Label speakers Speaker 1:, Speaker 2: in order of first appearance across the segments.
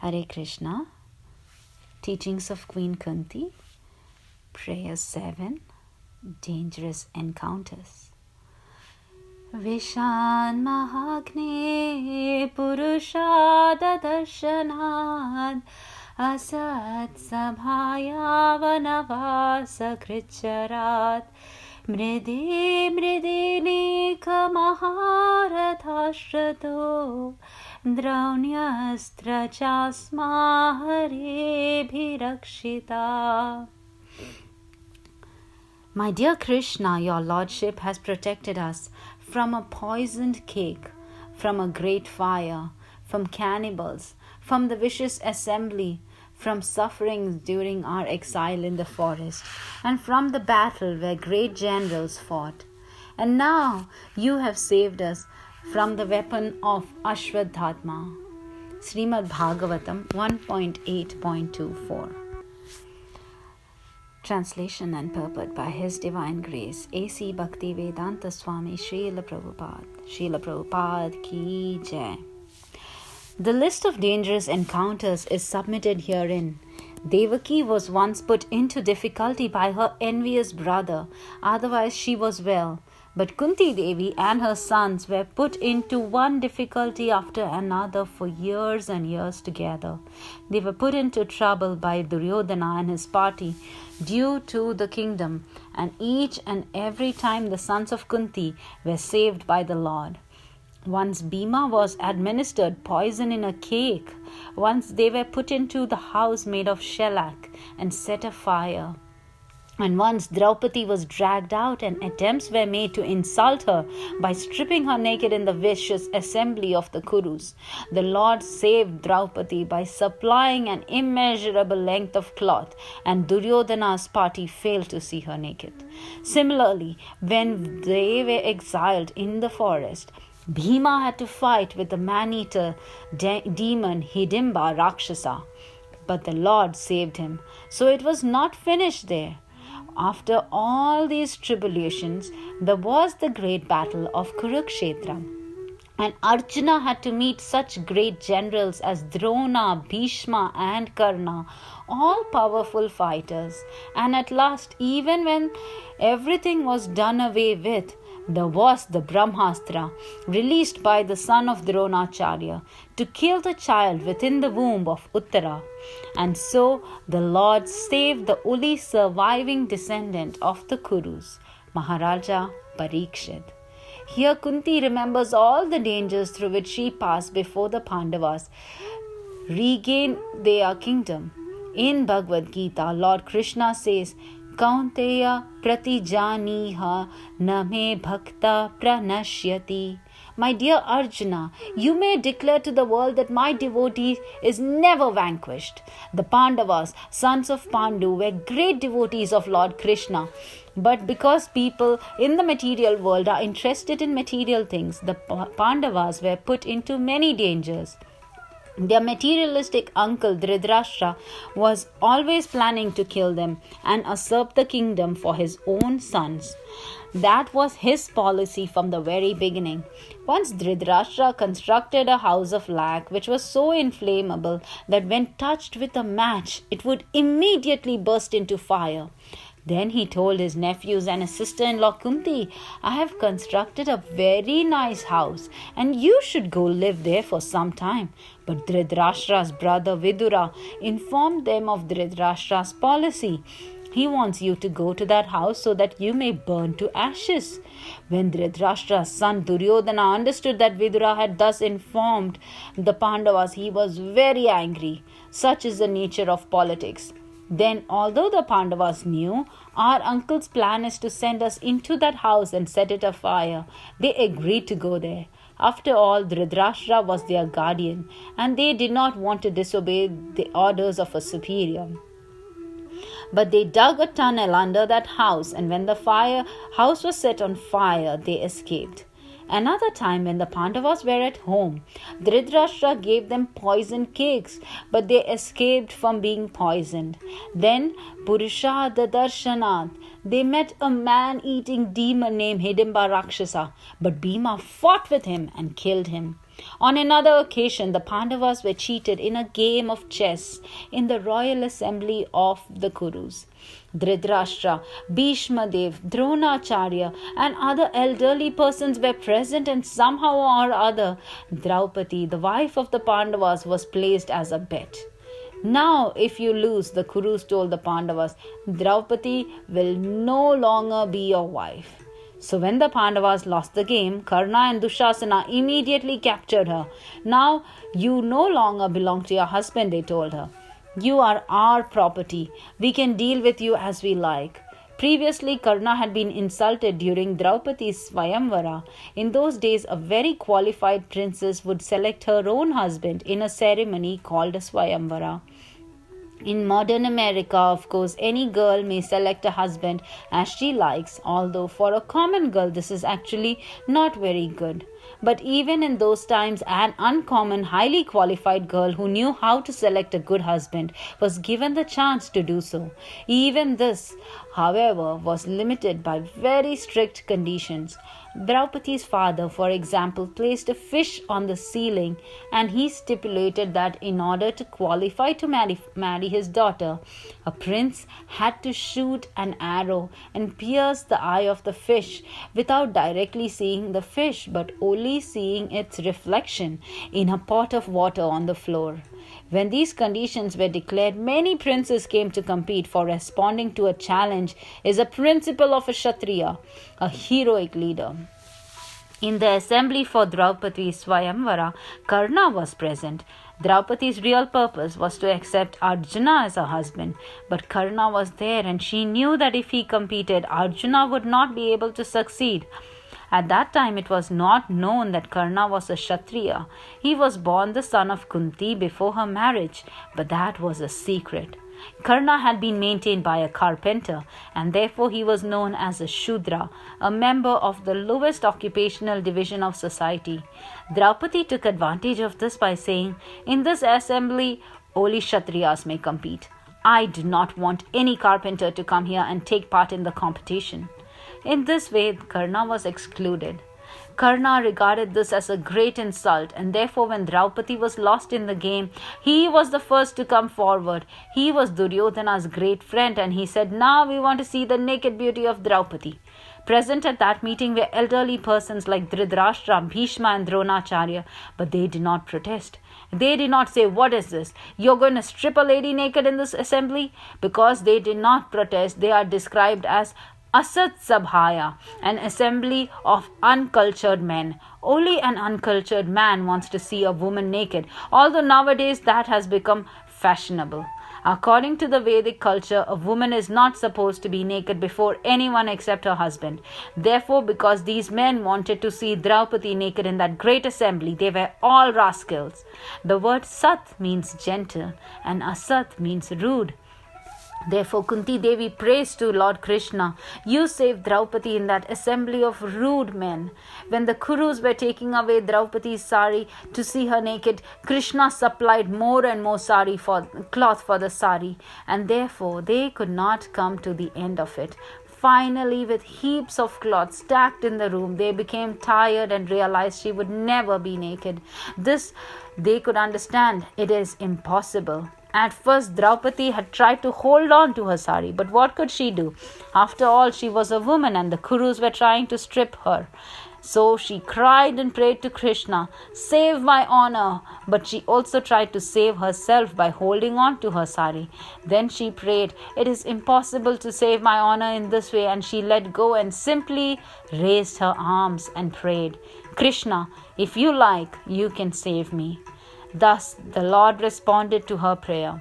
Speaker 1: Hare Krishna. Teachings of Queen Kunti. Prayer 7. Dangerous Encounters. Vishan Mahagne Purushada Darshanad Asat Sabhayavanavasa Kricharat Mridi Mridini Kamaharathashrato Draunyastra Chasma Hare Bhirakshita. My dear Krishna, your Lordship has protected us from a poisoned cake, from a great fire, from cannibals, from the vicious assembly, from sufferings during our exile in the forest, and from the battle where great generals fought. And now you have saved us from the weapon of Ashwadhatma. Srimad Bhagavatam 1.8.24. Translation and purport by His Divine Grace, A.C. Bhaktivedanta Swami Srila Prabhupada Ki Jai. The list of dangerous encounters is submitted herein. Devaki was once put into difficulty by her envious brother, otherwise she was well. But Kunti Devi and her sons were put into one difficulty after another for years and years together. They were put into trouble by Duryodhana and his party due to the kingdom, and each and every time the sons of Kunti were saved by the Lord. Once Bhima was administered poison in a cake. Once they were put into the house made of shellac and set afire. And once Draupadi was dragged out and attempts were made to insult her by stripping her naked in the vicious assembly of the Kurus. The Lord saved Draupadi by supplying an immeasurable length of cloth, and Duryodhana's party failed to see her naked. Similarly, when they were exiled in the forest, Bhima had to fight with the man-eater demon Hidimba Rakshasa. But the Lord saved him. So it was not finished there. After all these tribulations, there was the great battle of Kurukshetra. And Arjuna had to meet such great generals as Drona, Bhishma and Karna, all powerful fighters. And at last, even when everything was done away with, there was the Brahmastra, released by the son of Dronacharya, to kill the child within the womb of Uttara. And so the Lord saved the only surviving descendant of the Kurus, Maharaja Parikshit. Here Kunti remembers all the dangers through which she passed before the Pandavas regained their kingdom. In Bhagavad Gita, Lord Krishna says, Kaunteya pratijaniha name bhakta pranashyati. My dear Arjuna, you may declare to the world that my devotee is never vanquished. The Pandavas, sons of Pandu, were great devotees of Lord Krishna. But because people in the material world are interested in material things, the Pandavas were put into many dangers. Their materialistic uncle Dhritarashtra was always planning to kill them and usurp the kingdom for his own sons. That was his policy from the very beginning. Once Dhritarashtra constructed a house of lac which was so inflammable that when touched with a match, it would immediately burst into fire. Then he told his nephews and his sister-in-law Kunti, I have constructed a very nice house and you should go live there for some time. But Dhritarashtra's brother Vidura informed them of Dhritarashtra's policy. He wants you to go to that house so that you may burn to ashes. When Dhritarashtra's son Duryodhana understood that Vidura had thus informed the Pandavas, he was very angry. Such is the nature of politics. Then, although the Pandavas knew our uncle's plan is to send us into that house and set it afire, they agreed to go there. After all, Dhritarashtra was their guardian, and they did not want to disobey the orders of a superior. But they dug a tunnel under that house, and when the house was set on fire, they escaped. Another time when the Pandavas were at home, Dhritarashtra gave them poisoned cakes, but they escaped from being poisoned. Then, Purushada Darshanat, they met a man-eating demon named Hidimba Rakshasa, but Bhima fought with him and killed him. On another occasion, the Pandavas were cheated in a game of chess in the royal assembly of the Kurus. Dhritarashtra, Bhishma Dev, Dronacharya, and other elderly persons were present, and somehow or other, Draupadi, the wife of the Pandavas, was placed as a bet. Now, if you lose, the Kurus told the Pandavas, Draupadi will no longer be your wife. So when the Pandavas lost the game, Karna and Dushasana immediately captured her. Now you no longer belong to your husband, they told her. You are our property. We can deal with you as we like. Previously, Karna had been insulted during Draupadi's Swayamvara. In those days, a very qualified princess would select her own husband in a ceremony called a Swayamvara. In modern America, of course, any girl may select a husband as she likes, although for a common girl this is actually not very good. But even in those times, an uncommon, highly qualified girl who knew how to select a good husband was given the chance to do so. Even this, however, was limited by very strict conditions. Draupadi's father, for example, placed a fish on the ceiling, and he stipulated that in order to qualify to marry his daughter, a prince had to shoot an arrow and pierce the eye of the fish without directly seeing the fish, but only seeing its reflection in a pot of water on the floor. When these conditions were declared, many princes came to compete, for responding to a challenge is a principle of a Kshatriya, a heroic leader. In the assembly for Draupadi's Swayamvara, Karna was present. Draupadi's real purpose was to accept Arjuna as her husband, but Karna was there, and she knew that if he competed, Arjuna would not be able to succeed. At that time, it was not known that Karna was a Kshatriya. He was born the son of Kunti before her marriage, but that was a secret. Karna had been maintained by a carpenter, and therefore he was known as a Shudra, a member of the lowest occupational division of society. Draupadi took advantage of this by saying, "In this assembly, only Kshatriyas may compete. I do not want any carpenter to come here and take part in the competition." In this way, Karna was excluded. Karna regarded this as a great insult, and therefore when Draupadi was lost in the game, he was the first to come forward. He was Duryodhana's great friend, and he said, "Now we want to see the naked beauty of Draupadi." Present at that meeting were elderly persons like Dhritarashtra, Bhishma and Dronacharya, but they did not protest. They did not say, "What is this? You're going to strip a lady naked in this assembly?" Because they did not protest, they are described as Asat Sabhaya, an assembly of uncultured men. Only an uncultured man wants to see a woman naked, although nowadays that has become fashionable. According to the Vedic culture, a woman is not supposed to be naked before anyone except her husband. Therefore, because these men wanted to see Draupadi naked in that great assembly, they were all rascals. The word Sat means gentle, and Asat means rude. Therefore, Kunti Devi prays to Lord Krishna, "You saved Draupadi in that assembly of rude men." When the Kurus were taking away Draupadi's sari to see her naked, Krishna supplied more and more cloth for the sari, and therefore they could not come to the end of it. Finally, with heaps of cloth stacked in the room, they became tired and realized she would never be naked. This they could understand. It is impossible. At first, Draupadi had tried to hold on to her sari, but what could she do? After all, she was a woman, and the Kurus were trying to strip her. So she cried and prayed to Krishna, "Save my honor." But she also tried to save herself by holding on to her sari. Then she prayed, "It is impossible to save my honor in this way," and she let go and simply raised her arms and prayed, "Krishna, if you like, you can save me." Thus, the Lord responded to her prayer.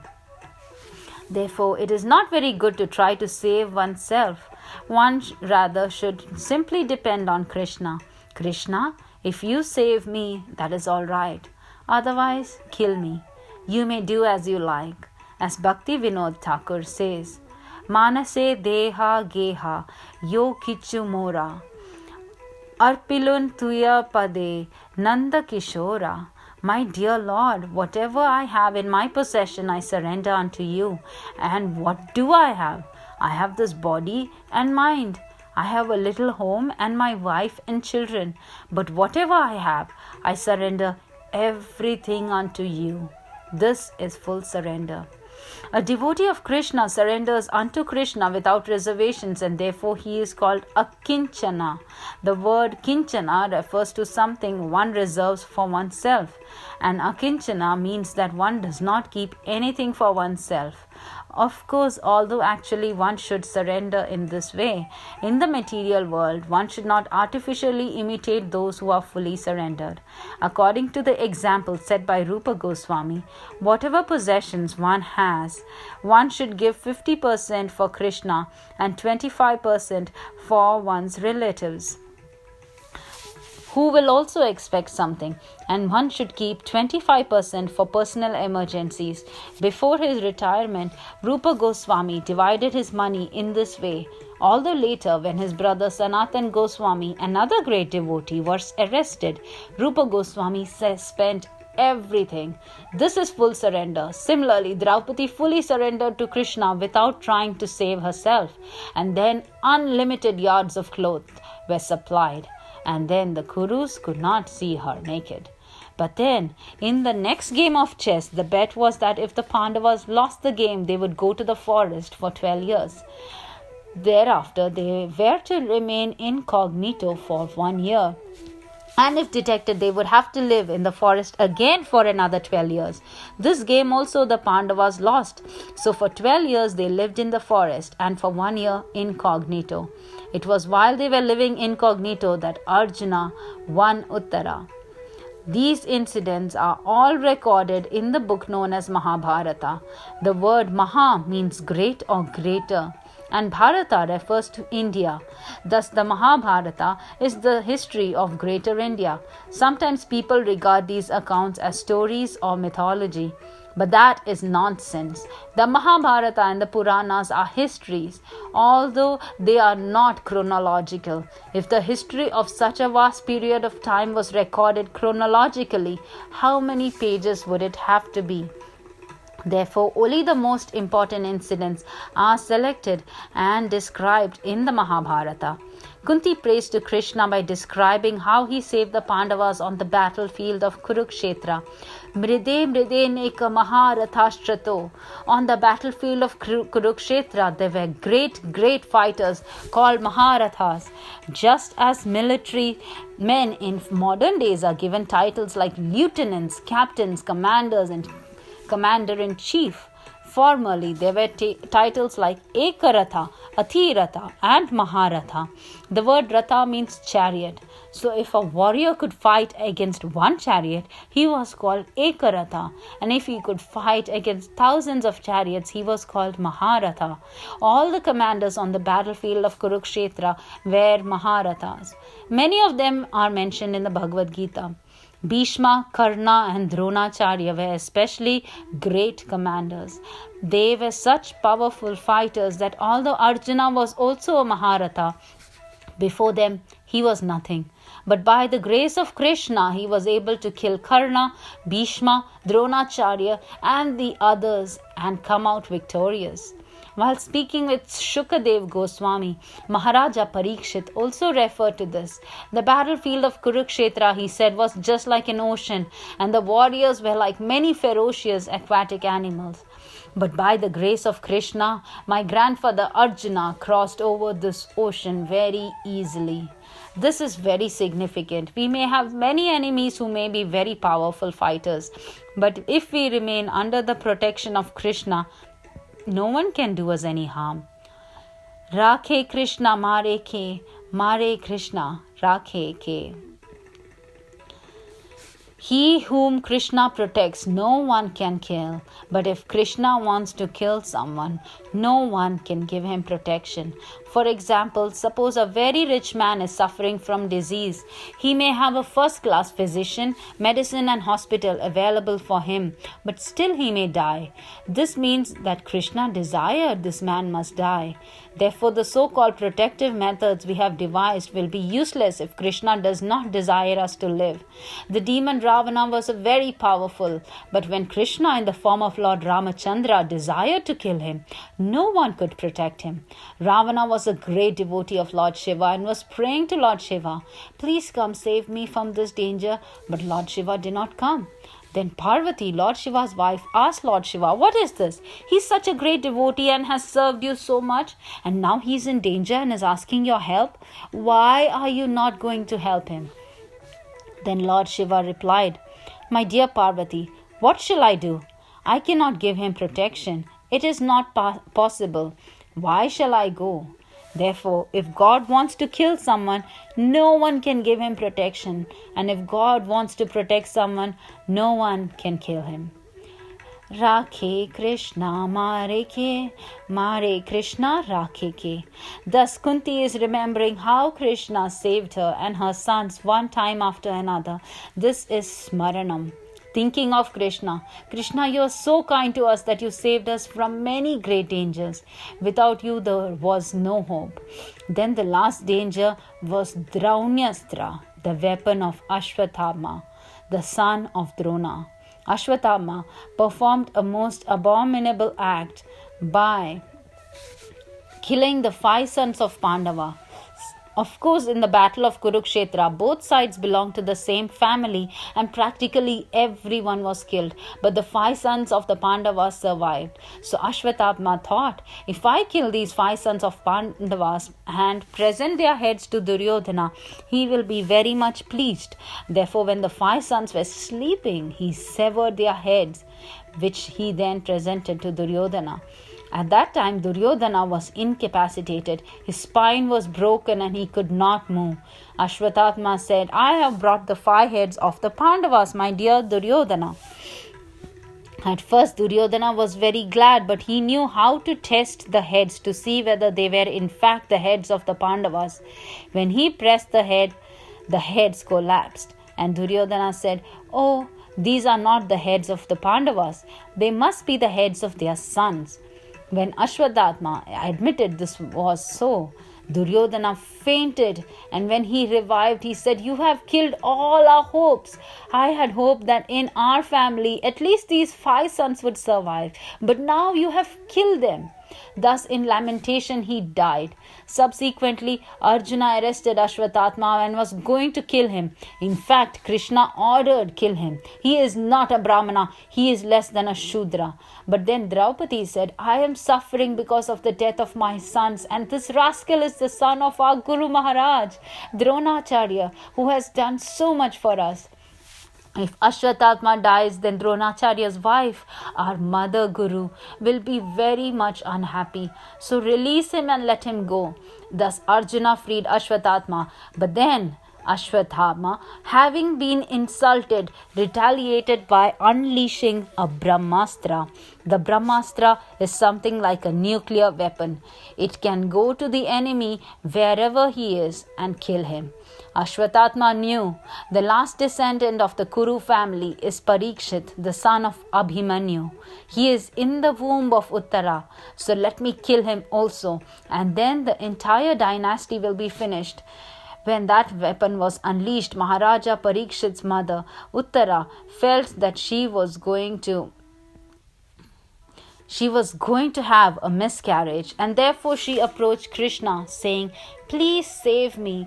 Speaker 1: Therefore, it is not very good to try to save oneself. One rather should simply depend on Krishna. "Krishna, if you save me, that is all right. Otherwise, kill me. You may do as you like." As Bhakti Vinod Thakur says, "Manase deha geha yo kichu mora, arpilun tuya pade nanda kishora." My dear Lord, whatever I have in my possession, I surrender unto you. And what do I have? I have this body and mind. I have a little home and my wife and children. But whatever I have, I surrender everything unto you. This is full surrender. A devotee of Krishna surrenders unto Krishna without reservations, and therefore he is called a kinchana. The word kinchana refers to something one reserves for oneself, and akinchana means that one does not keep anything for oneself. Of course, although actually one should surrender in this way, in the material world, one should not artificially imitate those who are fully surrendered. According to the example set by Rupa Goswami, whatever possessions one has, one should give 50% for Krishna and 25% for one's relatives, who will also expect something, and one should keep 25% for personal emergencies. Before his retirement, Rupa Goswami divided his money in this way. Although later, when his brother Sanatan Goswami, another great devotee, was arrested, Rupa Goswami spent everything. This is full surrender. Similarly, Draupadi fully surrendered to Krishna without trying to save herself, and then unlimited yards of cloth were supplied. And then the Kurus could not see her naked. But then, in the next game of chess, the bet was that if the Pandavas lost the game, they would go to the forest for 12 years. Thereafter, they were to remain incognito for 1 year. And if detected, they would have to live in the forest again for another 12 years. This game also the Pandavas lost. So for 12 years they lived in the forest, and for 1 year incognito. It was while they were living incognito that Arjuna won Uttara. These incidents are all recorded in the book known as Mahabharata. The word Maha means great or greater, and Bharata refers to India. Thus, the Mahabharata is the history of Greater India. Sometimes people regard these accounts as stories or mythology, but that is nonsense. The Mahabharata and the Puranas are histories, although they are not chronological. If the history of such a vast period of time was recorded chronologically, how many pages would it have to be? Therefore, only the most important incidents are selected and described in the Mahabharata. Kunti prays to Krishna by describing how he saved the Pandavas on the battlefield of Kurukshetra. Mride mride neka maharathashtrato. On the battlefield of Kurukshetra, there were great fighters called Maharathas. Just as military men in modern days are given titles like lieutenants, captains, commanders, and commander-in-chief. Formerly, there were titles like Ekaratha, Athiratha, and Maharatha. The word Ratha means chariot. So, if a warrior could fight against one chariot, he was called Ekaratha. And if he could fight against thousands of chariots, he was called Maharatha. All the commanders on the battlefield of Kurukshetra were Maharathas. Many of them are mentioned in the Bhagavad Gita. Bhishma, Karna, and Dronacharya were especially great commanders. They were such powerful fighters that although Arjuna was also a Maharatha, before them he was nothing. But by the grace of Krishna, he was able to kill Karna, Bhishma, Dronacharya, and the others and come out victorious. While speaking with Shukadev Goswami, Maharaja Parikshit also referred to this. The battlefield of Kurukshetra, he said, was just like an ocean, and the warriors were like many ferocious aquatic animals. But by the grace of Krishna, my grandfather Arjuna crossed over this ocean very easily. This is very significant. We may have many enemies who may be very powerful fighters, but if we remain under the protection of Krishna, no one can do us any harm. Rakhe Krishna mare Krishna rakhe ke. He whom Krishna protects, no one can kill. But if Krishna wants to kill someone, no one can give him protection. For example, suppose a very rich man is suffering from disease. He may have a first-class physician, medicine and hospital available for him, but still he may die. This means that Krishna desired this man must die. Therefore, the so-called protective methods we have devised will be useless if Krishna does not desire us to live. The demon Ravana was very powerful, but when Krishna in the form of Lord Ramachandra desired to kill him, no one could protect him. Ravana was was a great devotee of Lord Shiva and was praying to Lord Shiva, "Please come save me from this danger." But Lord Shiva did not come. Then Parvati, Lord Shiva's wife, asked Lord Shiva, "What is this? He's such a great devotee and has served you so much, and now he's in danger and is asking your help. Why are you not going to help him?" Then Lord Shiva replied, "My dear Parvati, what shall I do? I cannot give him protection. It is not possible. Why shall I go? Therefore, if God wants to kill someone, no one can give him protection. And if God wants to protect someone, no one can kill him." Rakhe Krishna Mare Ke, Mare Krishna Rakhe Ke. Thus Kunti is remembering how Krishna saved her and her sons one time after another. This is Smaranam. Thinking of Krishna. "Krishna, you are so kind to us that you saved us from many great dangers. Without you, there was no hope." Then the last danger was Draunastra, the weapon of Ashwatthama, the son of Drona. Ashwatthama performed a most abominable act by killing the 5 sons of Pandava. Of course, in the battle of Kurukshetra, both sides belonged to the same family and practically everyone was killed. But the 5 sons of the Pandavas survived. So Ashwatthama thought, "If I kill these 5 sons of Pandavas and present their heads to Duryodhana, he will be very much pleased." Therefore, when the 5 sons were sleeping, he severed their heads, which he then presented to Duryodhana. At that time, Duryodhana was incapacitated. His spine was broken and he could not move. Ashwatthama said, "I have brought the 5 heads of the Pandavas, my dear Duryodhana." At first, Duryodhana was very glad, but he knew how to test the heads to see whether they were in fact the heads of the Pandavas. When he pressed the heads collapsed. And Duryodhana said, "Oh, these are not the heads of the Pandavas. They must be the heads of their sons." When Ashwatthama admitted this was so, Duryodhana fainted, and when he revived, he said, "You have killed all our hopes. I had hoped that in our family at least these 5 sons would survive, but now you have killed them." Thus, in lamentation, he died. Subsequently, Arjuna arrested Ashwatthama and was going to kill him. In fact, Krishna ordered kill him. "He is not a Brahmana. He is less than a Shudra." But then Draupadi said, "I am suffering because of the death of my sons, and this rascal is the son of our Guru Maharaj, Dronacharya, who has done so much for us. If Ashwatthama dies, then Dronacharya's wife, our mother Guru, will be very much unhappy. So release him and let him go." Thus Arjuna freed Ashwatthama. But then Ashwatthama, having been insulted, retaliated by unleashing a Brahmastra. The Brahmastra is something like a nuclear weapon. It can go to the enemy wherever he is and kill him. Ashwatthama knew the last descendant of the Kuru family is Parikshit, the son of Abhimanyu. He is in the womb of Uttara, so let me kill him also, and then the entire dynasty will be finished. When that weapon was unleashed, Maharaja Parikshit's mother, Uttara, felt that she was going to have a miscarriage, and therefore she approached Krishna, saying, "Please save me."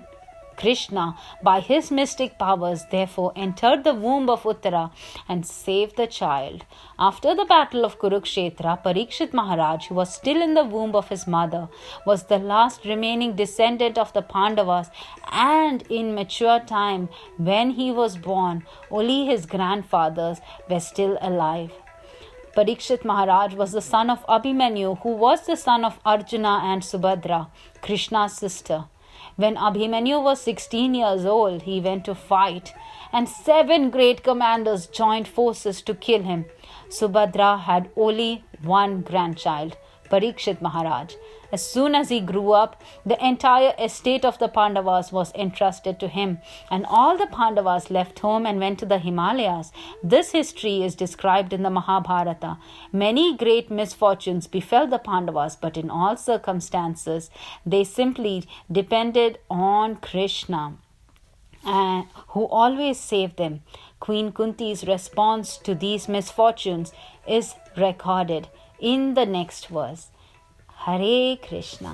Speaker 1: Krishna, by his mystic powers, therefore entered the womb of Uttara and saved the child. After the battle of Kurukshetra, Parikshit Maharaj, who was still in the womb of his mother, was the last remaining descendant of the Pandavas, and in mature time, when he was born, only his grandfathers were still alive. Parikshit Maharaj was the son of Abhimanyu, who was the son of Arjuna and Subhadra, Krishna's sister. When Abhimanyu was 16 years old, he went to fight, and 7 great commanders joined forces to kill him. Subhadra had only one grandchild, Parikshit Maharaj. As soon as he grew up, the entire estate of the Pandavas was entrusted to him, and all the Pandavas left home and went to the Himalayas. This history is described in the Mahabharata. Many great misfortunes befell the Pandavas, but in all circumstances, they simply depended on Krishna, who always saved them. Queen Kunti's response to these misfortunes is recorded in the next verse. Hare Krishna.